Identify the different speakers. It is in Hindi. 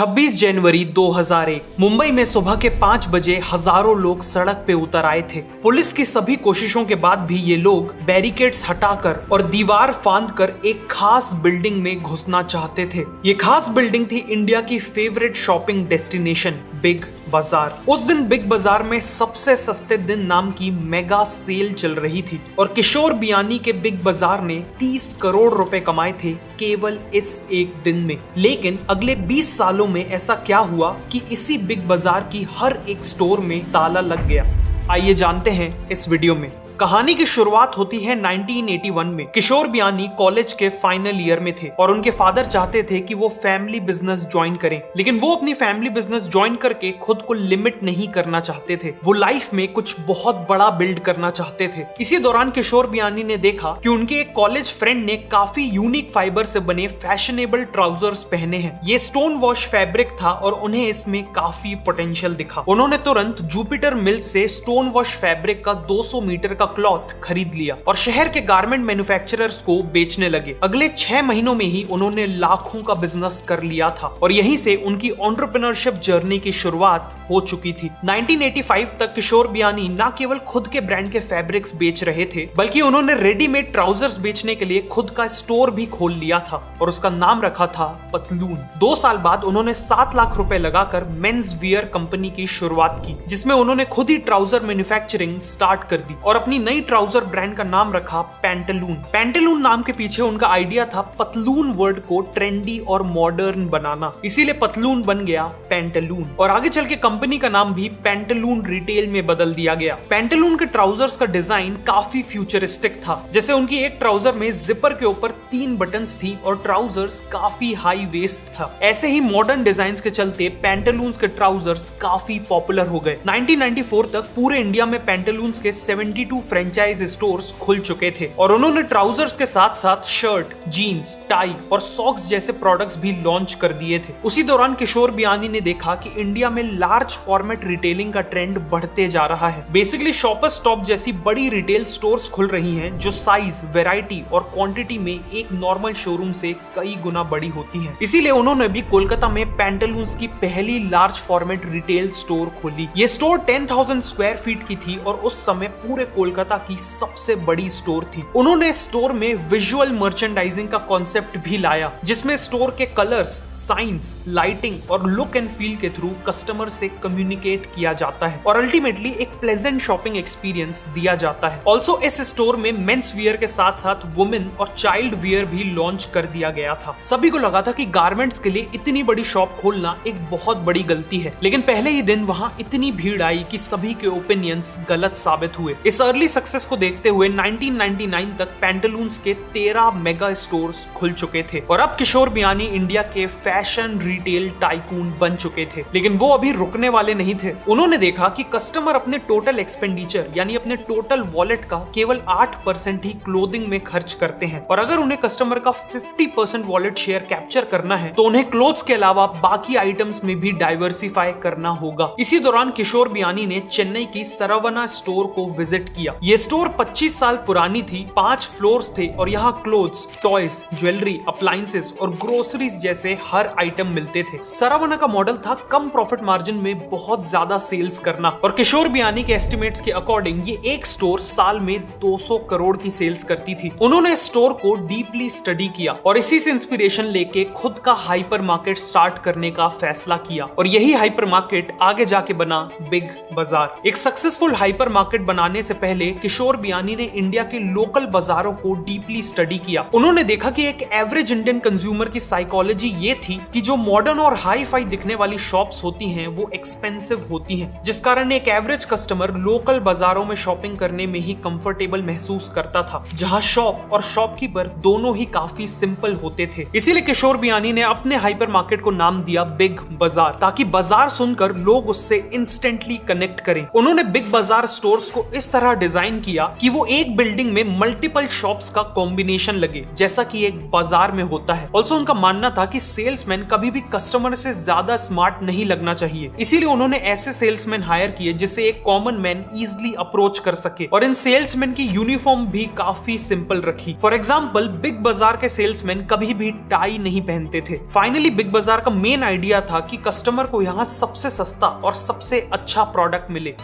Speaker 1: 26 जनवरी 2001 मुंबई में सुबह के 5 बजे हजारों लोग सड़क पे उतर आए थे। पुलिस की सभी कोशिशों के बाद भी ये लोग बैरिकेड्स हटाकर और दीवार फांदकर एक खास बिल्डिंग में घुसना चाहते थे। ये खास बिल्डिंग थी इंडिया की फेवरेट शॉपिंग डेस्टिनेशन बिग बाजार। उस दिन बिग बाजार में सबसे सस्ते दिन नाम की मेगा सेल चल रही थी और किशोर बियानी के बिग बाजार ने 30 करोड़ रुपए कमाए थे केवल इस एक दिन में। लेकिन अगले 20 सालों में ऐसा क्या हुआ कि इसी बिग बाजार की हर एक स्टोर में ताला लग गया। आइए जानते हैं इस वीडियो में। कहानी की शुरुआत होती है 1981 में। किशोर बियानी कॉलेज के फाइनल ईयर में थे और उनके फादर चाहते थे कि वो फैमिली बिजनेस ज्वाइन करें, लेकिन वो अपनी फैमिली बिजनेस ज्वाइन करके खुद को लिमिट नहीं करना चाहते थे। वो लाइफ में कुछ बहुत बड़ा बिल्ड करना चाहते थे। इसी दौरान किशोर बियानी ने देखा कि उनके एक कॉलेज फ्रेंड ने काफी यूनिक फाइबर से बने फैशनेबल ट्राउजर्स पहने हैं। ये स्टोन वॉश फैब्रिक था और उन्हें इसमें काफी पोटेंशियल दिखा। उन्होंने तुरंत जुपिटर मिल्स से स्टोन वॉश फैब्रिक का 200 मीटर का क्लॉथ खरीद लिया और शहर के गारमेंट मैन्युफैक्चरर्स को बेचने लगे। अगले 6 महीनों में ही उन्होंने लाखों का बिजनेस कर लिया था और यहीं से उनकी एंटरप्रेन्योरशिप जर्नी की शुरुआत हो चुकी थी। 1985 तक किशोर बियानी न केवल खुद के ब्रांड के फैब्रिक्स बेच रहे थे, बल्कि उन्होंने रेडीमेड ट्राउजर्स बेचने के लिए खुद का स्टोर भी खोल लिया था और उसका नाम रखा था पतलून। 2 साल बाद उन्होंने 7 लाख रुपए लगाकर मेंस वियर कंपनी की शुरुआत की, जिसमें उन्होंने खुद ही ट्राउजर मैन्युफैक्चरिंग स्टार्ट कर दी और अपनी नई ट्राउजर ब्रांड का नाम रखा पैंटालून। पैंटालून नाम के पीछे उनका आइडिया था पतलून वर्ड को ट्रेंडी और मॉडर्न बनाना, इसीलिए पतलून बन गया पैंटालून और आगे चल के कंपनी का नाम भी पैंटालून रिटेल में बदल दिया गया। पैंटालून के ट्राउजर्स का डिजाइन काफी फ्यूचरिस्टिक था, जैसे उनकी एक ट्राउजर में जिपर के ऊपर 3 बटन्स थी और ट्राउजर्स काफी हाई वेस्ट था। ऐसे ही मॉडर्न डिजाइन्स के चलते पैंटालून्स के ट्राउजर्स काफी पॉपुलर हो गए। 1994 तक पूरे इंडिया में पैंटालून्स के 72 फ्रेंचाइज स्टोर्स खुल चुके थे और उन्होंने ट्राउजर्स के साथ साथ शर्ट, जीन्स, टाई और सॉक्स जैसे प्रोडक्ट्स भी लॉन्च कर दिए थे। उसी दौरान किशोर बियानी ने देखा कि इंडिया में लार्ज फॉर्मेट रिटेलिंग का ट्रेंड बढ़ते जा रहा है। बेसिकली शॉपर स्टॉप जैसी बड़ी रिटेल स्टोर्स खुल रही हैं जो साइज, वैरायटी और क्वांटिटी में एक नॉर्मल शोरूम से कई गुना बड़ी होती है। इसीलिए उन्होंने भी कोलकाता में पैंटालून्स की पहली लार्ज फॉर्मेट रिटेल स्टोर खोली। ये स्टोर 10,000 स्क्वायर फीट की थी और उस समय पूरे कोलकाता की सबसे बड़ी स्टोर थी। उन्होंने स्टोर में विजुअल मर्चेंडाइजिंग का कॉन्सेप्ट भी लाया, जिसमें स्टोर के कलर्स, साइंस, लाइटिंग और लुक एंड फील के थ्रू कस्टमर से कम्युनिकेट किया जाता है और अल्टीमेटली एक प्लेजेंट शॉपिंग एक्सपीरियंस दिया जाता है। ऑल्सो इस स्टोर में मेंस वियर के साथ साथ वुमेन और चाइल्ड वियर भी लॉन्च कर दिया गया था। सभी को लगा था कि गारमेंट्स के लिए इतनी बड़ी शॉप खोलना एक बहुत बड़ी गलती है, लेकिन पहले ही दिन वहां इतनी भीड़ आई कि सभी के ओपिनियंस गलत साबित हुए। इस अर्ली सक्सेस को देखते हुए 1999 तक पैंटालून्स के 13 मेगा स्टोर्स खुल चुके थे और अब किशोर बियानी इंडिया के फैशन रिटेल टाइकून बन चुके थे। लेकिन वो अभी रुकने वाले नहीं थे। उन्होंने देखा कि कस्टमर अपने टोटल एक्सपेंडिचर यानी अपने टोटल वॉलेट का केवल 8% ही क्लोथिंग में खर्च करते हैं और अगर उन्हें कस्टमर का 50% वॉलेट शेयर कैप्चर करना है तो उन्हें क्लोथ्स के अलावा बाकी आइटम्स में भी डाइवर्सिफाई करना होगा। इसी दौरान किशोर बियानी ने चेन्नई की सरवना स्टोर को विजिट किया। ये स्टोर 25 साल पुरानी थी, 5 फ्लोर्स थे और यहाँ क्लोथ्स, टॉयज, ज्वेलरी, अप्लायंसेस और ग्रोसरीज जैसे हर आइटम मिलते थे। सरवना का मॉडल था कम प्रॉफिट मार्जिन में बहुत ज्यादा सेल्स करना और किशोर बियानी के एस्टिमेट्स के अकॉर्डिंग ये एक स्टोर साल में 200 करोड़ की सेल्स करती थी। उन्होंने स्टोर को डीपली स्टडी किया और इसी से इंस्पिरेशन लेके खुद का हाइपर मार्केट स्टार्ट करने का फैसला किया और यही हाइपर मार्केट आगे जाके बना बिग बाजार। एक सक्सेसफुल हाइपर मार्केट बनाने से पहले किशोर बियानी ने इंडिया के लोकल बाजारों को डीपली स्टडी किया। उन्होंने देखा कि एक एवरेज इंडियन कंज्यूमर की साइकोलॉजी ये थी कि जो मॉडर्न और हाई फाई दिखने वाली शॉप्स होती हैं वो एक्सपेंसिव होती हैं, जिस कारण एक एवरेज कस्टमर लोकल बाजारों में शॉपिंग करने में ही कंफर्टेबल महसूस करता था, जहां शॉप और शॉपकीपर दोनों ही काफी सिंपल होते थे। इसीलिए किशोर बियानी ने अपने हाइपर मार्केट को नाम दिया बिग बाजार, ताकि बाजार सुनकर लोग उससे इंस्टेंटली कनेक्ट करें। उन्होंने बिग बाजार स्टोर्स को इस तरह डिजाइन किया कि वो एक बिल्डिंग में मल्टीपल शॉप्स का कॉम्बिनेशन लगे, जैसा कि एक बाजार में होता है। ऑल्सो उनका मानना था कि सेल्समैन कभी भी कस्टमर से ज्यादा स्मार्ट नहीं लगना चाहिए, इसीलिए उन्होंने ऐसे सेल्समैन हायर किए जिसे एक कॉमन मैन इजिली अप्रोच कर सके। और इन सेल्समैन की यूनिफॉर्म भी काफी सिंपल रखी। फॉर एग्जाम्पल, बिग बाजार के सेल्समैन कभी भी टाई नहीं पहनते थे। फाइनली बिग बाजार का मेन आइडिया था कि कस्टमर को यहाँ सबसे सस्ता और सबसे अच्छा प्रोडक्ट मिले।